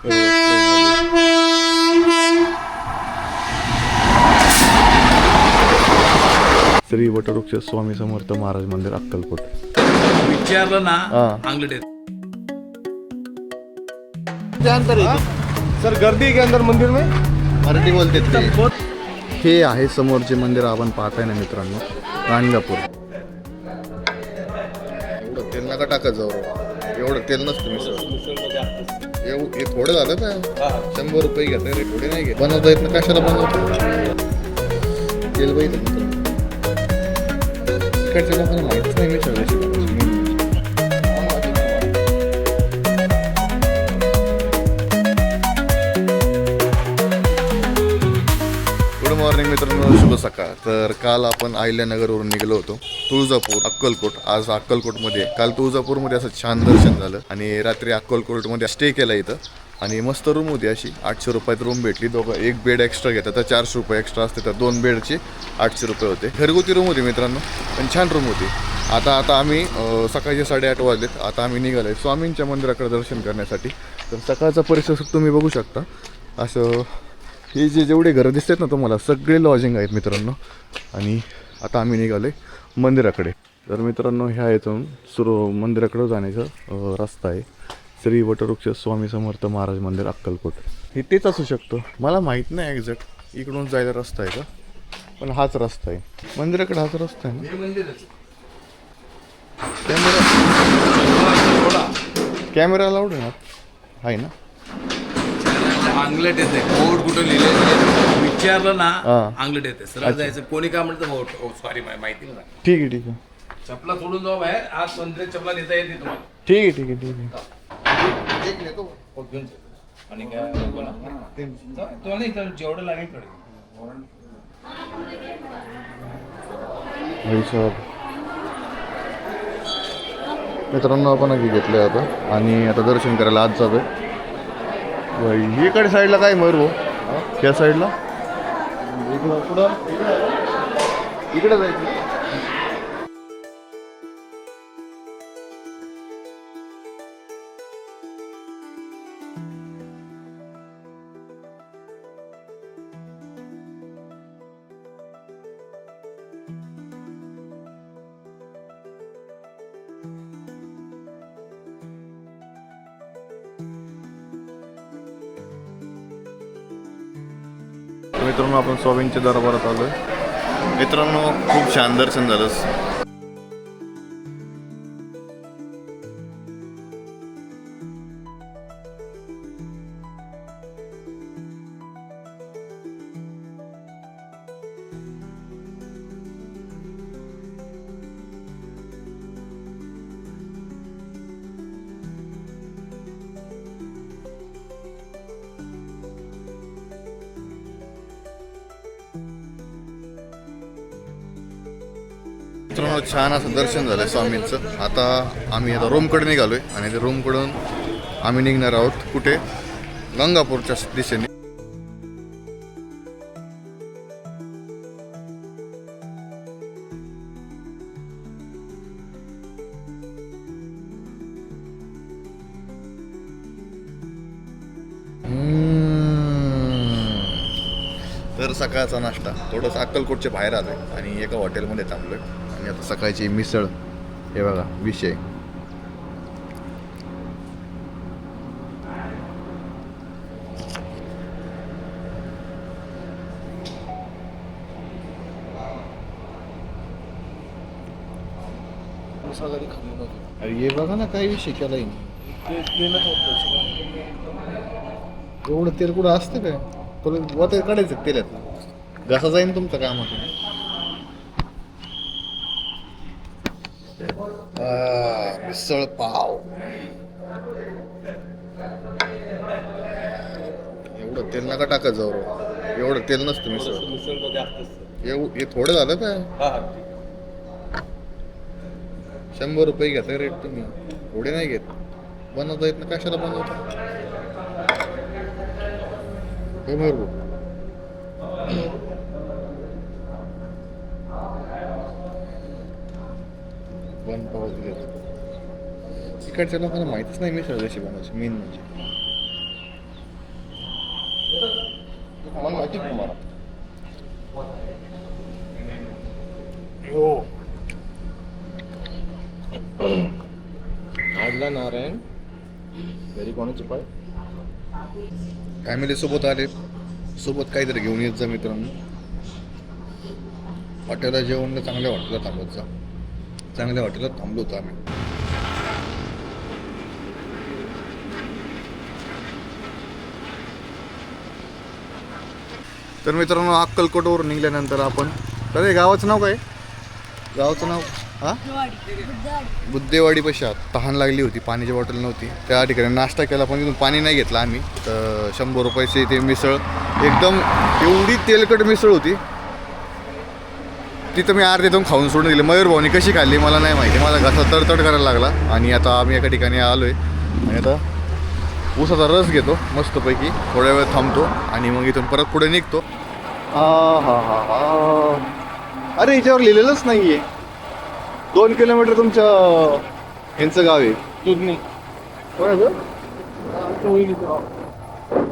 श्री वटवृक्ष स्वामी समर्थ महाराज मंदिर अक्कलकोट विचारलं ना अंगलट सर गर्दी के अंदर मंदिर में मराठी बोलते हे आहे समोरचे मंदिर आपण पाहताय ना मित्रांनो, गाणगापूर. एवढं तेल नका टाकत जाऊ, एवढं तेल नसतं मिसळ. हे थोडं झालं का 100 रुपये घेत रे, थोडे नाही घेत. बनवता येत ना, कशाला बनवतो तेल बाई. इकडच्या लोकांना माहितीच नाही मिसळ कशी बनवायची. गुड मॉर्निंग मित्रांनो, शुभ सकाळ. तर काल आपण अहिल्यानगरवरून निघलो होतो तुळजापूर अक्कलकोट. आज अक्कलकोटमध्ये, काल तुळजापूरमध्ये असं छान दर्शन झालं आणि रात्री अक्कलकोटमध्ये स्टे केला इथं. आणि मस्त रूम होती अशी, 800 रुपयात रूम भेटली. दोघं एक बेड एक्स्ट्रा घेतात तर 400 रुपये एक्स्ट्रा असते, तर 2 बेडचे 800 रुपये होते. घरगुती रूम होती मित्रांनो, पण छान रूम होती. आता आम्ही सकाळचे 8:30 वाजलेत. आता आम्ही निघालो आहे स्वामींच्या मंदिराकडे दर्शन करण्यासाठी. तर सकाळचा परिसर तुम्ही बघू शकता. असं हे जेवढे घरं दिसतात ना तुम्हाला, सगळे लॉजिंग आहेत मित्रांनो. आणि आता आम्ही निघालो आहे मंदिराकडे. तर मित्रांनो, ह्या इथून मंदिराकडे जाण्याचा रस्ता आहे. श्री वटवृक्ष स्वामी समर्थ महाराज मंदिर अक्कलकोट. हे तेच असू शकतं, मला माहीत नाही एक्झॅक्ट इकडून जायला रस्ता आहे का, पण हाच रस्ता आहे मंदिराकडे. हाच रस्ता आहे ना. कॅमेरा अलाउड आहे ना. अंगलट येते, बोर्ड कुठं लिहिलं विचारलं ना अंगलट येते. सरळ जायचं, कोणी काय म्हणतं सॉरी माहिती नाही. ठीक आहे. चपला सोडून जाऊ बाहेर, आज मंदिरात चपला नेता येते तुम्हाला. ठीक आहे. आणि काय तुला नाही, जेवढं लागेल कडे. मित्रांनो, आपण आधी घेतलं आता आणि आता दर्शन करायला आज जातोय. इकडे साईडला काय मयूर भाऊ, त्या साईडला इकडे जायचं. मित्रांनो, आपण स्वामींच्या दरबारात आलोय. मित्रांनो, खूप छान दर्शन झालं. मित्रांनो, छान असं दर्शन झालं स्वामींचं. आता आम्ही रूमकडे निघालोय आणि रूमकडून आम्ही निघणार आहोत कुठे, गंगापूरच्या दिशेने. तर सकाळचा नाश्ता थोडंसं अक्कलकोटच्या बाहेर आलोय आणि एका हॉटेलमध्ये थांबलोय. आणि आता सकाळची मिसळ, हे बघा विषय. अरे हे बघा ना, काय विषय केलाय. एवढं तेल कुठं असतं काय, तुला वत काढायचं तेलात, घसा जाईन तुमचं कामातून. मिसळ पाव, एवढं तेल नका टाकत जाऊ, एवढं तेल नसतं मिसळ. हे थोडं झालं का 100 रुपये घेता रेट तुम्ही, थोडे नाही घेत. बनवता येत ना, कशाला बनवता हे बरोबर. वन पाव दिले. इकडच्या लोकांना माहितीच नाही मिसळ कशी बनवायची, मेन म्हणजे. मला माहिती आहे तुम्हाला. आडला नारायण घरी कोणाचे पाय फॅमिली सोबत आले, सोबत काहीतरी घेऊन येत जा मित्रांनो. हॉटेलला जेवण चांगल्या हॉटेलला थांबत जा. चांगल्या हॉटेलात थांबलो होतो आम्ही. तर मित्रांनो अक्कलकोटवरून निघाल्यानंतर आपण तर हे गावाचं नाव काय? गावाचं नाव हां बुद्धेवाडी पाशी आत. तहान लागली होती, पाण्याची बॉटल नव्हती. त्या ठिकाणी नाश्ता केला पण तिथून पाणी नाही घेतलं आम्ही. तर 100 रुपयाची ते मिसळ, एकदम एवढी तेलकट मिसळ होती. तिथं मी अर्धे खाऊन सोडून दिली. मयूर भाऊनी कशी खाल्ली मला नाही माहिती. माझा घसा तडतड करायला लागला. आणि आता आम्ही एका ठिकाणी आलो आहे आणि आता ऊसाचा रस घेतो मस्तपैकी, थोड्या वेळ थांबतो आणि मग इथून परत पुढे निघतो. अरे याच्यावर लिहिलेलंच नाही आहे. 2 किलोमीटर तुमच्या यांचं गाव आहे तुझनी.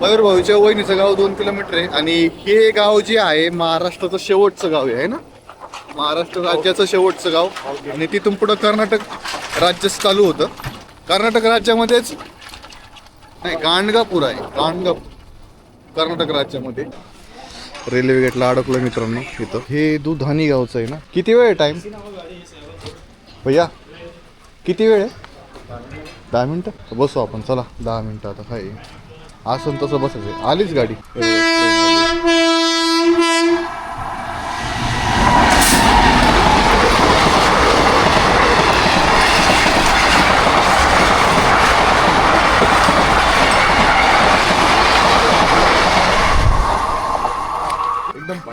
मयूर भाऊच्या वहिनीचं गाव 2 किलोमीटर आहे. आणि हे गाव जे आहे महाराष्ट्राचं शेवटचं गाव आहे ना, महाराष्ट्र राज्याचं शेवटचं गाव. आणि तिथून पुढं कर्नाटक राज्य चालू होतं. कर्नाटक राज्यामध्येच नाही, गाणगापूर आहे. गाणगापूर कर्नाटक राज्यामध्ये. रेल्वे गेटला अडकलं मित्रांनो इथं. हे दुधानी गावचं आहे ना. किती वेळ आहे टाइम भैया? किती वेळ आहे? 10 मिनटं बसू आपण. चला 10 मिनटं आता काय असं तसं बसायचं. आलीच गाडी.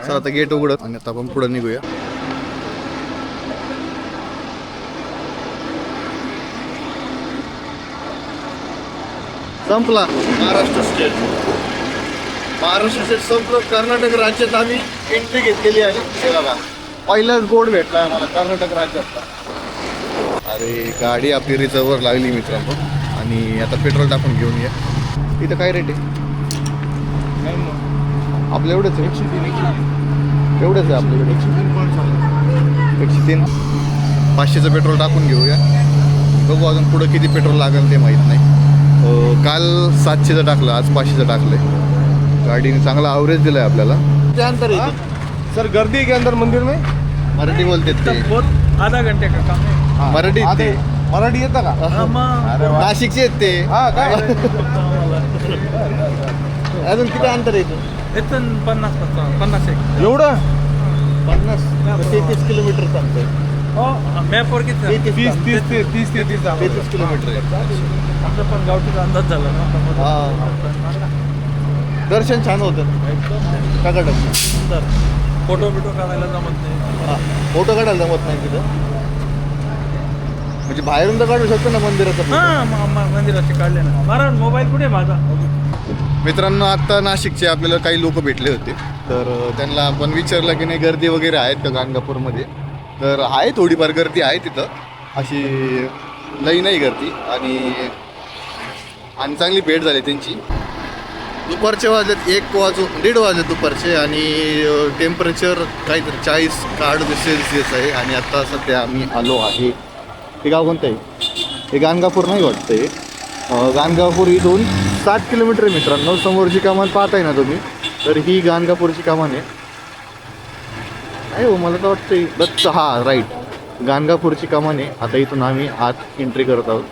चला आता गेट उघडत आणि आता आपण पुढे निघूया. संपला महाराष्ट्र स्टेट. महाराष्ट्र स्टेट संपलं. कर्नाटक राज्यात आम्ही एंट्री घेतलेली आहे. हे बघा पहिलाच बोर्ड भेटला आम्हाला कर्नाटक राज्यात. अरे गाडी आपली रिझर्ववर लागली मित्रांनो. आणि आता पेट्रोल टाकून घेऊन या. इथं काय रेट आहे आपलं? एवढंच आहे. 103. एवढंच आहे आपल्याकडे. 103. 500चं पेट्रोल टाकून घेऊया. बघू अजून पुढं किती पेट्रोल लागेल ते माहीत नाही. काल 700चं टाकलं, आज 500चं टाकलंय. गाडीने चांगला ॲव्हरेज दिलाय आपल्याला. ते अंतर आहे सर गर्दी के अंदर मंदिर में. मराठी बोलते ते. आधा घंटे का काम है. मराठी ते. मराठी येतं का? नाशिकचे आहेत ते. काय अजून किती अंतर आहे? इथून 50 एक. एवढं 50 33 किलोमीटर सांगतोय. हो मॅपवर किती? 30 किलोमीटर आहे. आमचं पण गावठीचा अंदाज झाला ना. हा दर्शन छान होतं. कागड सुंदर. फोटो काढायला जमत नाही. फोटो काढायला जमत नाही तिथं. म्हणजे बाहेरून तर काढू शकतो ना मंदिराचं. हां मंदिराचे काढले ना. मारा मोबाईल कुठे माझा? मित्रांनो आत्ता नाशिकचे आपल्याला काही लोक भेटले होते. तर त्यांना आपण विचारलं की नाही गर्दी वगैरे आहेत का गाणगापूरमध्ये. तर आहे थोडीफार गर्दी आहे तिथं, अशी लई नाही गर्दी. आणि चांगली भेट झाली त्यांची. दुपारचे वाजलेत 1:15 वाजले दुपारचे. आणि टेम्परेचर काहीतरी 40 का 38 सेल्सिअस आहे. आणि आत्ता सध्या आम्ही आलो आहे. हे गाव कोणतं आहे? हे गाणगापूर नाही वाटतं. हे गाणगापूर इथून 7 किलोमीटर आहे मित्रांनो. समोरची कमान पाहताय ना तुम्ही, तर ही गाणगापूरची कमान आहे. नाही हो मला तर वाटतं दत्त. हा राईट गाणगापूरची कमान आहे. आता इथून आम्ही आत एंट्री करत आहोत.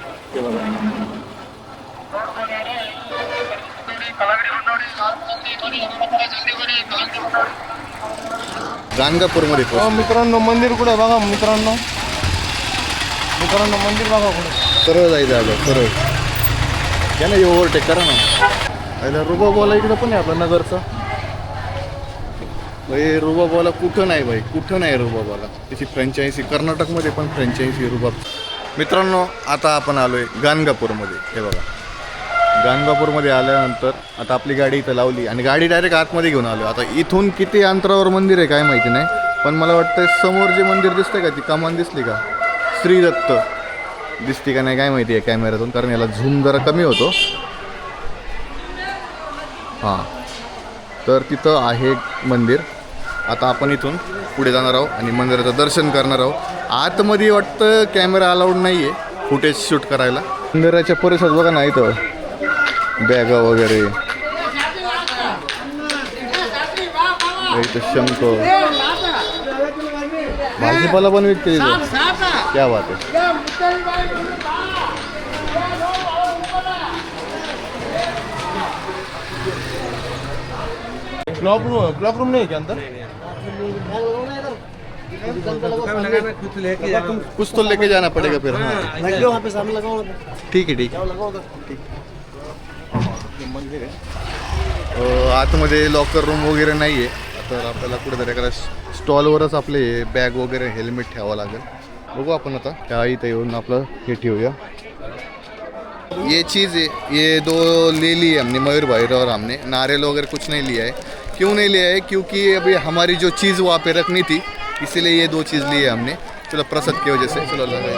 गाणगापूरमध्ये मित्रांनो मंदिर कुठे बघा. मित्रांनो मंदिर बघा कुठे. सरळ जायचं आलं सरळ. या ना ओव्हरटेक करा ना. पहिला रुबाबवाला इकडं पण आहे आपला नगरचा. भाई रुबाबवाला कुठं नाही भाई, कुठं नाही रुबाबवाला. त्याची फ्रँचायझी कर्नाटकमध्ये पण फ्रँचायझी रुबाब. मित्रांनो आता आपण आलो आहे गाणगापूरमध्ये. हे बघा गाणगापूरमध्ये आल्यानंतर आता आपली गाडी इथं लावली आणि गाडी डायरेक्ट आतमध्ये घेऊन आलो. आता इथून किती अंतरावर मंदिर आहे काय माहिती नाही, पण मला वाटतं समोर जे मंदिर दिसतंय का, ती कमान दिसली का, श्री दत्त दिसते का नाही काय माहिती आहे कॅमेऱ्यातून, कारण याला झूम जरा कमी होतो. हां तर तिथं आहे मंदिर. आता आपण इथून पुढे जाणार आहोत आणि मंदिराचं दर्शन करणार आहोत. आतमध्ये वाटतं कॅमेरा अलाउड नाही आहे फुटेज शूट करायला. मंदिराच्या परिसरात बघा ना इथं बॅगा वगैरे, इथं शंख, भाजीपाला पण विकते इथं. क्या बात आहे. क्लॉक रूम नहीं क्या अंदर? कुछ तो लेके जाना पडेगा फिर. हाँ वहाँ पे सामने लगा हुआ ठीक आहे, ठीक आहे. मंदिर आहे. आतमध्ये लॉकर रूम वगैरे नाही आहे. तर आपल्याला कुठेतरी एखाद्या स्टॉलवरच आपले बॅग वगैरे हेल्मेट ठेवावं लागेल. बघू आपण आता त्या इथं येऊन आपलं हे ठेवूया. ये चीज़ है, ये 2 ले ली है हमने मयूर भाई और हमने. नारियल वगैरह कुछ नहीं लिया है. क्यों नहीं लिया है? क्योंकि अभी हमारी जो चीज़ वहाँ पे रखनी थी, इसीलिए ये 2 चीज़ ली है हमने. चलो प्रसाद की वजह से. चलो लगाए.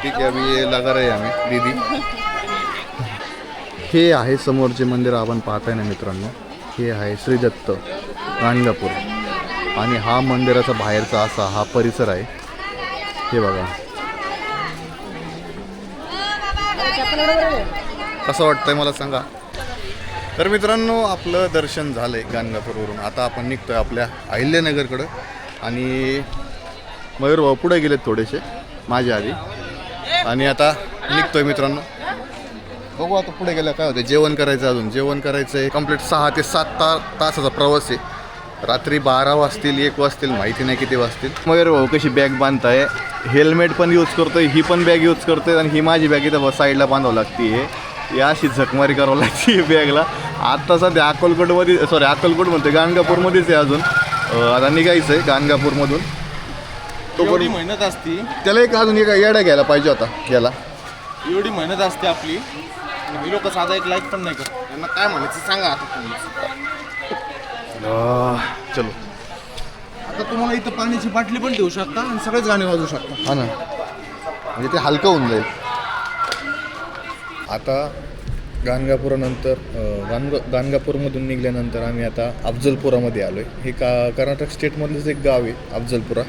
ठीक है, अभी ये लगा रहे हमें दीदी. हे आहे समोरचे मंदिर आपण पाहताय ना मित्रांनो. हे आहे श्री दत्त गाणगापूर आणि हा मंदिराचा बाहेरचा असा हा परिसर आहे. हे बघा कसं वाटतंय मला सांगा. तर मित्रांनो आपलं दर्शन झालंय गाणगापूरवरून. आता आपण निघतोय आपल्या अहिल्यानगरकडं आणि मयूर भाऊ पुढे गेलेत थोडेसे माझ्या आधी आणि आता निघतोय मित्रांनो. बघू आता पुढे गेलं काय होतं. जेवण करायचं, अजून जेवण करायचं आहे. कंप्लीट 6 ते 7 तासाचा प्रवास आहे. रात्री 12 वाजतील 1 वाजतील माहिती नाही किती वाजतील. मयूर भाऊ कशी बॅग बांधताय, हेल्मेट पण यूज करतोय, ही पण बॅग यूज करतोय आणि ही माझी बॅग इथं साईडला बांधावं लागते. ही अशी झकमारी करावं लागते बॅगला. आता सध्या अक्कलकोटमध्ये, सॉरी अक्कलकोट म्हणते गाणगापूरमध्येच आहे अजून. आता निघायचं आहे गाणगापूरमधून. तो एवढी मेहनत असती, त्याला एक अजून एक येडा घ्यायला पाहिजे होता याला. एवढी मेहनत असते आपली. ही लोक साधा एक लाईक पण नाही करत. त्यांना काय म्हणायचं सांगा आता तुम्ही. चलो आता तुम्हाला इथं पाण्याची बाटली पण ठेवू शकता आणि सगळेच गाणे वाजवू शकता. हा ना, म्हणजे ते हलकं होऊन जाईल. आता गाणगापूरमधून निघाल्यानंतर आम्ही आता अफजलपुरामध्ये आलो आहे. हे कर्नाटक स्टेटमधलंच एक गाव आहे अफजलपुरा.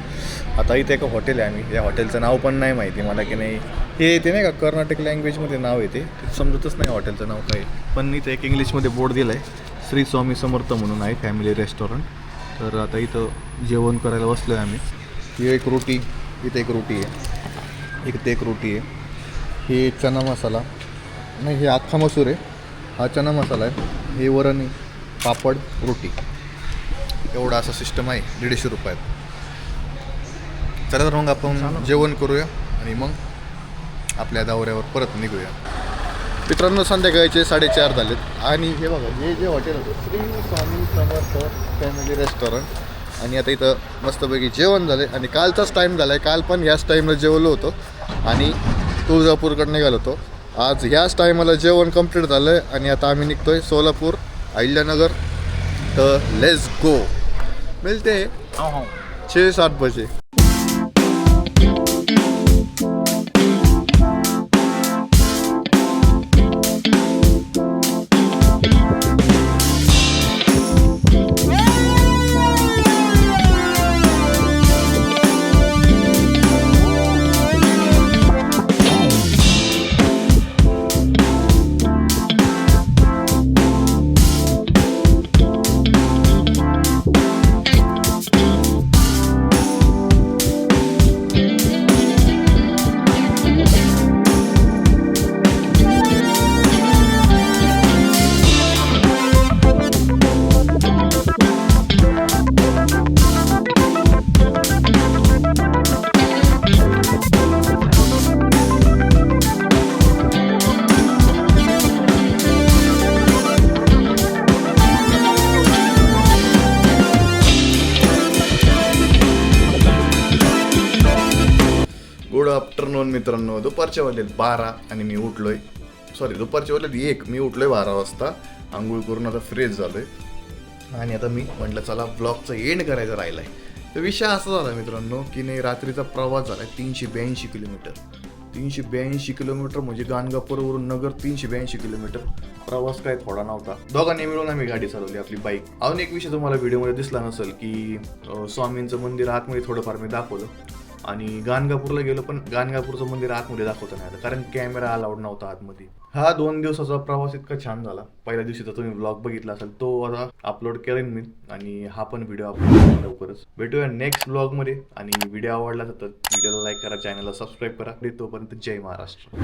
आता इथे एक हॉटेल आहे. आम्ही या हॉटेलचं नाव पण नाही माहिती मला की नाही. हे ते नाही का कर्नाटक लँग्वेजमध्ये नाव येते, समजतच नाही हॉटेलचं नाव काय. पण इथं एक इंग्लिशमध्ये बोर्ड दिला आहे श्री स्वामी समर्थ म्हणून आहे फॅमिली रेस्टॉरंट. तर आता इथं जेवण करायला बसलो आहे आम्ही. ही एक रोटी, इथं एक रोटी आहे, इथे एक रोटी आहे. हे चना मसाला नाही, हे अख्खा मसूर आहे. हा चना मसाला आहे. हे वरण आहे, पापड, रोटी. एवढा असा सिस्टम आहे 150 रुपयात. चला तर मग आपण जेवण करूया आणि मग आपल्या दौऱ्यावर परत निघूया. मित्रांनो संध्याकाळचे 4:30 झालेत आणि हे बघा हे जे हॉटेल होतं श्री स्वामी समर्थ फॅमिली रेस्टॉरंट. आणि आता इथं मस्तपैकी जेवण झालं आहे आणि कालचाच टाईम झाला आहे. काल पण ह्याच टाईमला जेवलो होतो आणि तुळजापूरकडे निघालो होतो. आज ह्याच टायमाला जेवण कंप्लीट झालं आहे आणि आता आम्ही निघतोय सोलापूर अहिल्यानगर. तर लेट्स गो. मिळते 6-7 बजे. गुड आफ्टरनून मित्रांनो. दुपारच्या वाजलेत 12 आणि मी उठलोय, सॉरी दुपारच्या वाजलेत 1, मी उठलोय 12 वाजता. आंघोळ करून आता फ्रेश झालोय आणि आता मी म्हटलं चला ब्लॉगचं एंड करायचं राहिलं आहे. तर विषय असा झाला मित्रांनो की नाही, रात्रीचा प्रवास झाला 382 किलोमीटर. 382 किलोमीटर म्हणजे गाणगापूरवरून नगर 382 किलोमीटर. प्रवास काय थोडा नव्हता. दोघांनी मिळून आम्ही गाडी चालवली आपली बाईक. अजून एक विषय तुम्हाला व्हिडिओमध्ये दिसला नसेल की स्वामींचं मंदिर आतमध्ये थोडंफार मी दाखवलं आणि गाणगापूरला गेलो पण गाणगापूरचं मंदिर आतमध्ये दाखवता नाही आलं कारण कॅमेरा अलाउड नव्हता आतमध्ये. हा 2 दिवसाचा प्रवास इतका छान झाला. पहिल्या दिवशी तर तुम्ही ब्लॉग बघितला असेल, तो आता अपलोड करेन मी आणि हा पण व्हिडिओ अपलोड करेन लवकरच. भेटूया नेक्स्ट ब्लॉगमध्ये आणि व्हिडिओ आवडला तर व्हिडिओला लाईक करा, चॅनलला सबस्क्राईब करा. तोपर्यंत जय महाराष्ट्र.